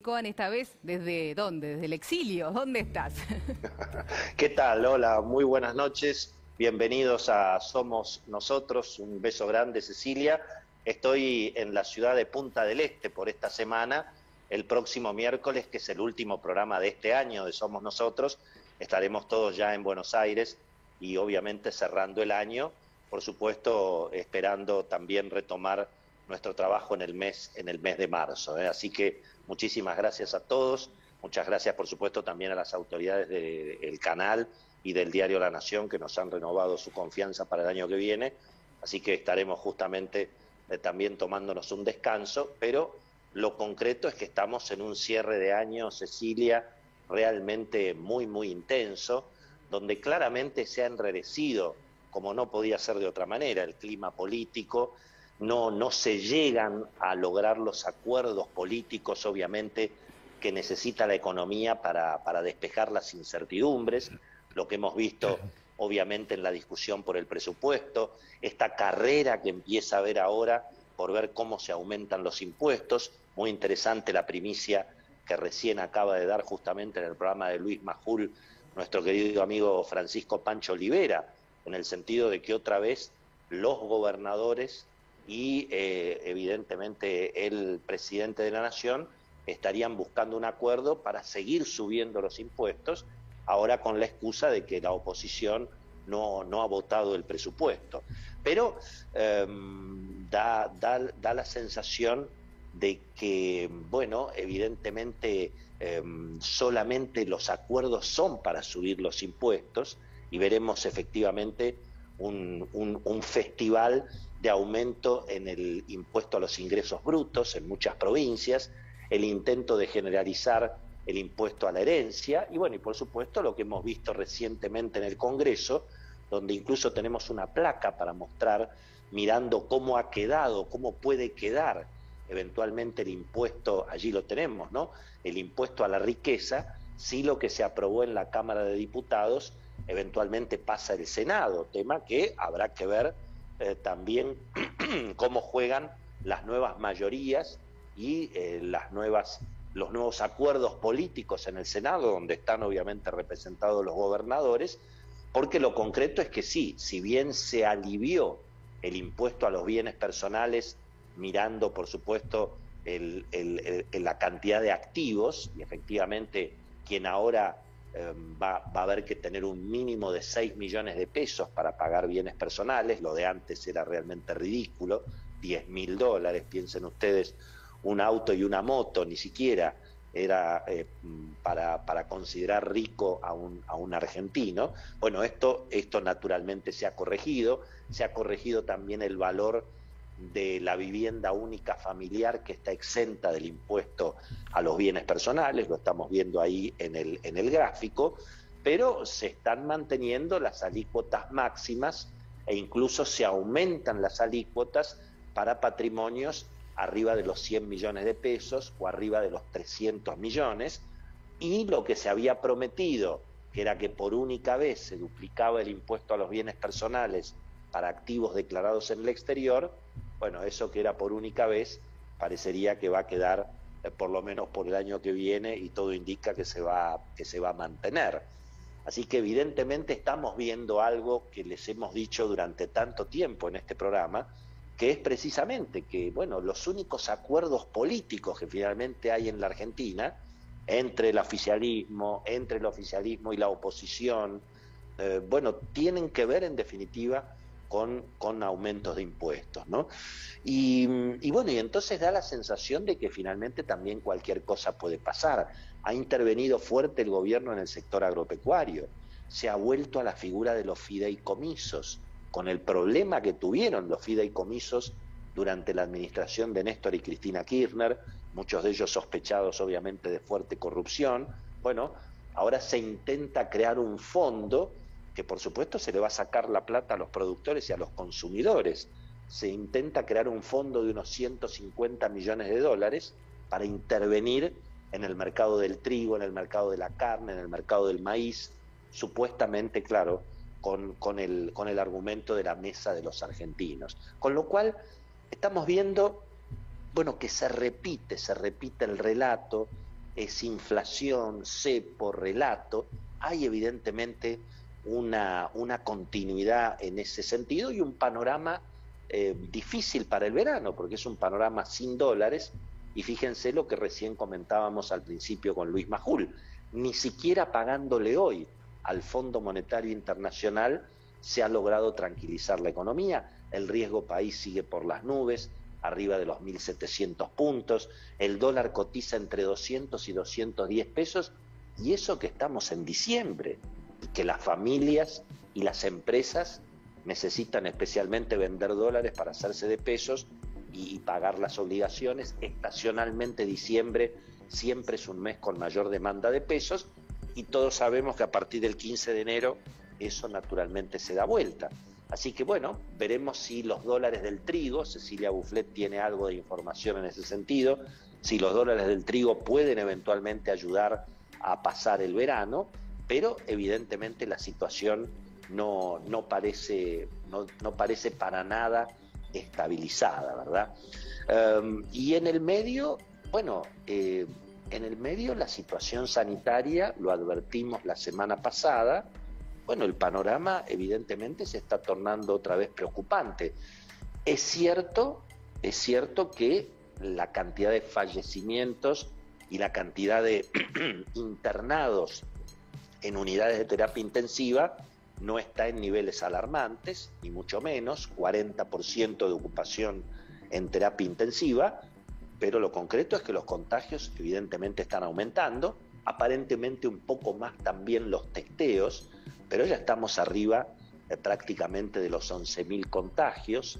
Cohen, esta vez, ¿desde dónde? ¿Desde el exilio? ¿Dónde estás? ¿Qué tal? Hola, muy buenas noches. Bienvenidos a Somos Nosotros. Un beso grande, Cecilia. Estoy en la ciudad de Punta del Este por esta semana. El próximo miércoles, que es el último programa de este año de Somos Nosotros, estaremos todos ya en Buenos Aires y obviamente cerrando el año, por supuesto, esperando también retomar nuestro trabajo en el mes de marzo, ¿eh? Así que muchísimas gracias a todos. Muchas gracias, por supuesto, también a las autoridades del canal y del diario La Nación, que nos han renovado su confianza para el año que viene. Así que estaremos justamente también tomándonos un descanso, pero lo concreto es que estamos en un cierre de año, Cecilia, realmente muy, muy intenso, donde claramente se ha enrarecido, como no podía ser de otra manera, el clima político. No se llegan a lograr los acuerdos políticos, obviamente, que necesita la economía para despejar las incertidumbres, lo que hemos visto obviamente en la discusión por el presupuesto, esta carrera que empieza a haber ahora por ver cómo se aumentan los impuestos. Muy interesante la primicia que recién acaba de dar justamente en el programa de Luis Majul, nuestro querido amigo Francisco Pancho Olivera, en el sentido de que otra vez los gobernadores y evidentemente el presidente de la Nación estarían buscando un acuerdo para seguir subiendo los impuestos, ahora con la excusa de que la oposición no ha votado el presupuesto. Pero da la sensación de que, bueno, evidentemente solamente los acuerdos son para subir los impuestos y veremos efectivamente un festival de aumento en el impuesto a los ingresos brutos en muchas provincias, el intento de generalizar el impuesto a la herencia y bueno, y por supuesto lo que hemos visto recientemente en el Congreso, donde incluso tenemos una placa para mostrar, mirando cómo ha quedado, cómo puede quedar eventualmente el impuesto, allí lo tenemos, ¿no? El impuesto a la riqueza, si lo que se aprobó en la Cámara de Diputados eventualmente pasa el Senado, tema que habrá que ver también cómo juegan las nuevas mayorías y los nuevos acuerdos políticos en el Senado, donde están obviamente representados los gobernadores, porque lo concreto es que sí, si bien se alivió el impuesto a los bienes personales, mirando por supuesto la cantidad de activos, y efectivamente quien ahora va a haber que tener un mínimo de 6 millones de pesos para pagar bienes personales, lo de antes era realmente ridículo, $10.000, piensen ustedes, un auto y una moto, ni siquiera era para considerar rico a un argentino. Bueno, esto naturalmente se ha corregido también el valor de la vivienda única familiar, que está exenta del impuesto a los bienes personales, lo estamos viendo ahí en el gráfico, pero se están manteniendo las alícuotas máximas e incluso se aumentan las alícuotas para patrimonios arriba de los 100 millones de pesos o arriba de los 300 millones, y lo que se había prometido, que era que por única vez se duplicaba el impuesto a los bienes personales para activos declarados en el exterior, bueno, eso que era por única vez parecería que va a quedar por lo menos por el año que viene, y todo indica que se va a mantener. Así que evidentemente estamos viendo algo que les hemos dicho durante tanto tiempo en este programa, que es precisamente que, bueno, los únicos acuerdos políticos que finalmente hay en la Argentina entre el oficialismo y la oposición, bueno, tienen que ver en definitiva con aumentos de impuestos, ¿no? Y bueno, y entonces da la sensación de que finalmente también cualquier cosa puede pasar. Ha intervenido fuerte el gobierno en el sector agropecuario, se ha vuelto a la figura de los fideicomisos, con el problema que tuvieron los fideicomisos durante la administración de Néstor y Cristina Kirchner, muchos de ellos sospechados obviamente de fuerte corrupción. Bueno, ahora se intenta crear un fondo que por supuesto se le va a sacar la plata a los productores y a los consumidores. Se intenta crear un fondo de unos 150 millones de dólares para intervenir en el mercado del trigo, en el mercado de la carne, en el mercado del maíz, supuestamente, claro, con el argumento de la mesa de los argentinos. Con lo cual estamos viendo, bueno, que se repite el relato es inflación, cepo, relato. Hay evidentemente una continuidad en ese sentido y un panorama difícil para el verano, porque es un panorama sin dólares, y fíjense lo que recién comentábamos al principio con Luis Majul, ni siquiera pagándole hoy al Fondo Monetario Internacional se ha logrado tranquilizar la economía, el riesgo país sigue por las nubes, arriba de los 1.700 puntos, el dólar cotiza entre 200 y 210 pesos, y eso que estamos en diciembre, y que las familias y las empresas necesitan especialmente vender dólares para hacerse de pesos y pagar las obligaciones. Estacionalmente diciembre siempre es un mes con mayor demanda de pesos, y todos sabemos que a partir del 15 de enero eso naturalmente se da vuelta. Así que bueno, veremos si los dólares del trigo, Cecilia Bufflet tiene algo de información en ese sentido, si los dólares del trigo pueden eventualmente ayudar a pasar el verano, pero evidentemente la situación no parece para nada estabilizada, ¿verdad? Y en el medio, bueno, en el medio la situación sanitaria, lo advertimos la semana pasada, bueno, el panorama evidentemente se está tornando otra vez preocupante. Es cierto que la cantidad de fallecimientos y la cantidad de internados en unidades de terapia intensiva no está en niveles alarmantes, ni mucho menos, 40% de ocupación en terapia intensiva, pero lo concreto es que los contagios evidentemente están aumentando, aparentemente un poco más también los testeos, pero ya estamos arriba prácticamente de los 11.000 contagios,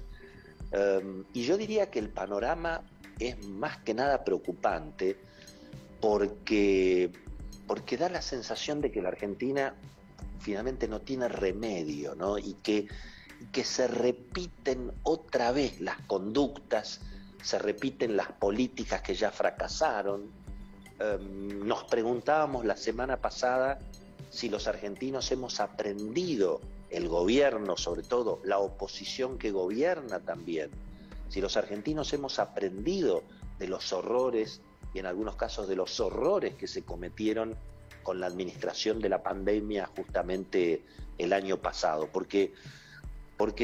y yo diría que el panorama es más que nada preocupante porque da la sensación de que la Argentina finalmente no tiene remedio, ¿no? Y que se repiten otra vez las conductas, se repiten las políticas que ya fracasaron. Nos preguntábamos la semana pasada si los argentinos hemos aprendido, el gobierno sobre todo, la oposición que gobierna también, si los argentinos hemos aprendido de los horrores y en algunos casos de los horrores que se cometieron con la administración de la pandemia justamente el año pasado, porque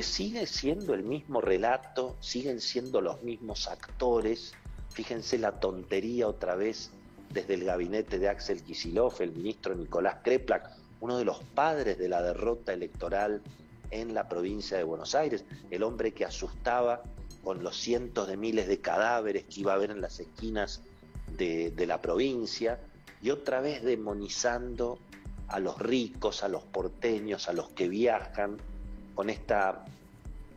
sigue siendo el mismo relato, siguen siendo los mismos actores. Fíjense la tontería otra vez desde el gabinete de Axel Kicillof, el ministro Nicolás Kreplak, uno de los padres de la derrota electoral en la provincia de Buenos Aires, el hombre que asustaba con los cientos de miles de cadáveres que iba a haber en las esquinas de la provincia, y otra vez demonizando a los ricos, a los porteños, a los que viajan, con esta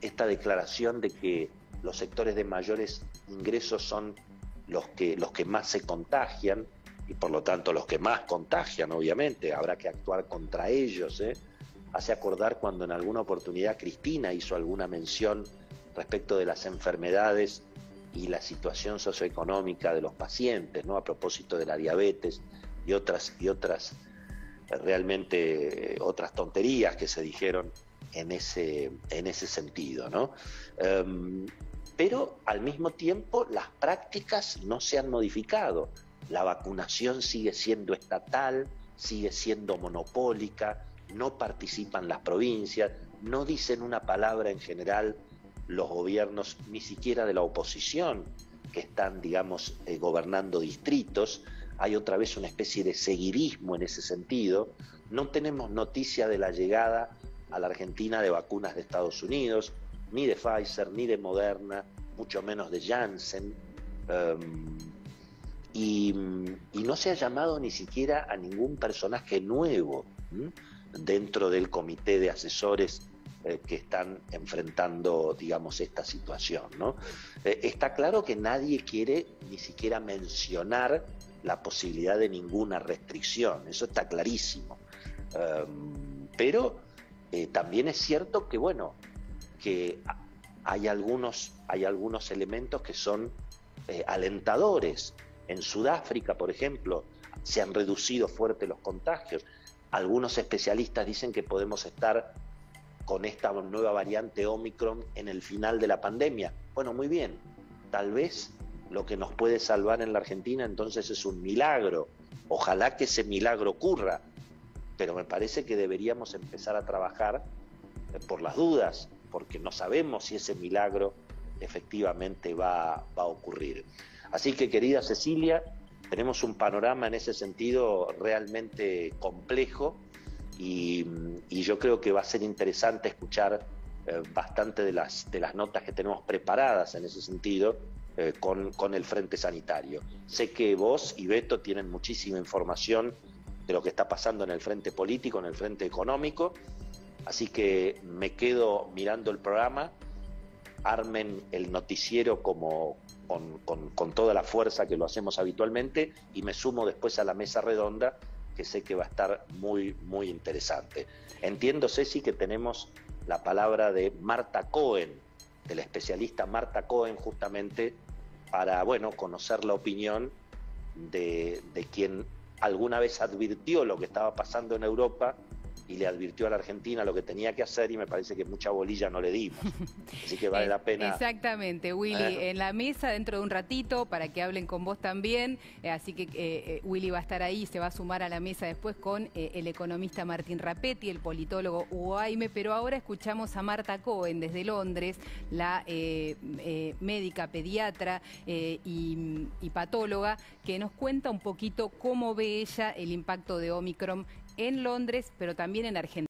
declaración de que los sectores de mayores ingresos son los que más se contagian, y por lo tanto los que más contagian, obviamente, habrá que actuar contra ellos, ¿eh? Hace acordar cuando en alguna oportunidad Cristina hizo alguna mención respecto de las enfermedades y la situación socioeconómica de los pacientes, ¿no? A propósito de la diabetes y otras realmente otras tonterías que se dijeron en ese sentido, ¿no? Pero al mismo tiempo las prácticas no se han modificado. La vacunación sigue siendo estatal, sigue siendo monopólica, no participan las provincias, no dicen una palabra en general los gobiernos, ni siquiera de la oposición, que están, digamos, gobernando distritos. Hay otra vez una especie de seguidismo en ese sentido. No tenemos noticia de la llegada a la Argentina de vacunas de Estados Unidos, ni de Pfizer, ni de Moderna, mucho menos de Janssen, y no se ha llamado ni siquiera a ningún personaje nuevo dentro del comité de asesores que están enfrentando, digamos, esta situación, ¿no? Está claro que nadie quiere ni siquiera mencionar la posibilidad de ninguna restricción, eso está clarísimo, pero también es cierto que, bueno, que hay algunos elementos que son alentadores. En Sudáfrica, por ejemplo, se han reducido fuerte los contagios. Algunos especialistas dicen que podemos estar con esta nueva variante Omicron en el final de la pandemia. Bueno, muy bien, tal vez lo que nos puede salvar en la Argentina, entonces es un milagro. Ojalá que ese milagro ocurra, pero me parece que deberíamos empezar a trabajar por las dudas, porque no sabemos si ese milagro efectivamente va a ocurrir. Así que, querida Cecilia, tenemos un panorama en ese sentido realmente complejo y yo creo que va a ser interesante escuchar bastante de las notas que tenemos preparadas en ese sentido con el Frente Sanitario. Sé que vos y Beto tienen muchísima información de lo que está pasando en el frente político, en el frente económico, así que me quedo mirando el programa, armen el noticiero con toda la fuerza que lo hacemos habitualmente y me sumo después a la mesa redonda, que sé que va a estar muy, muy interesante. Entiendo, Ceci, que tenemos la palabra de Marta Cohen, de la especialista Marta Cohen, justamente para, bueno, conocer la opinión de quien alguna vez advirtió lo que estaba pasando en Europa y le advirtió a la Argentina lo que tenía que hacer y me parece que mucha bolilla no le dimos. Así que vale la pena. Exactamente, Willy, en la mesa dentro de un ratito para que hablen con vos también, así que Willy va a estar ahí, se va a sumar a la mesa después con el economista Martín Rapetti, el politólogo Hugo Aime, pero ahora escuchamos a Marta Cohen desde Londres, la médica pediatra y patóloga, que nos cuenta un poquito cómo ve ella el impacto de Omicron en Londres, pero también en Argentina.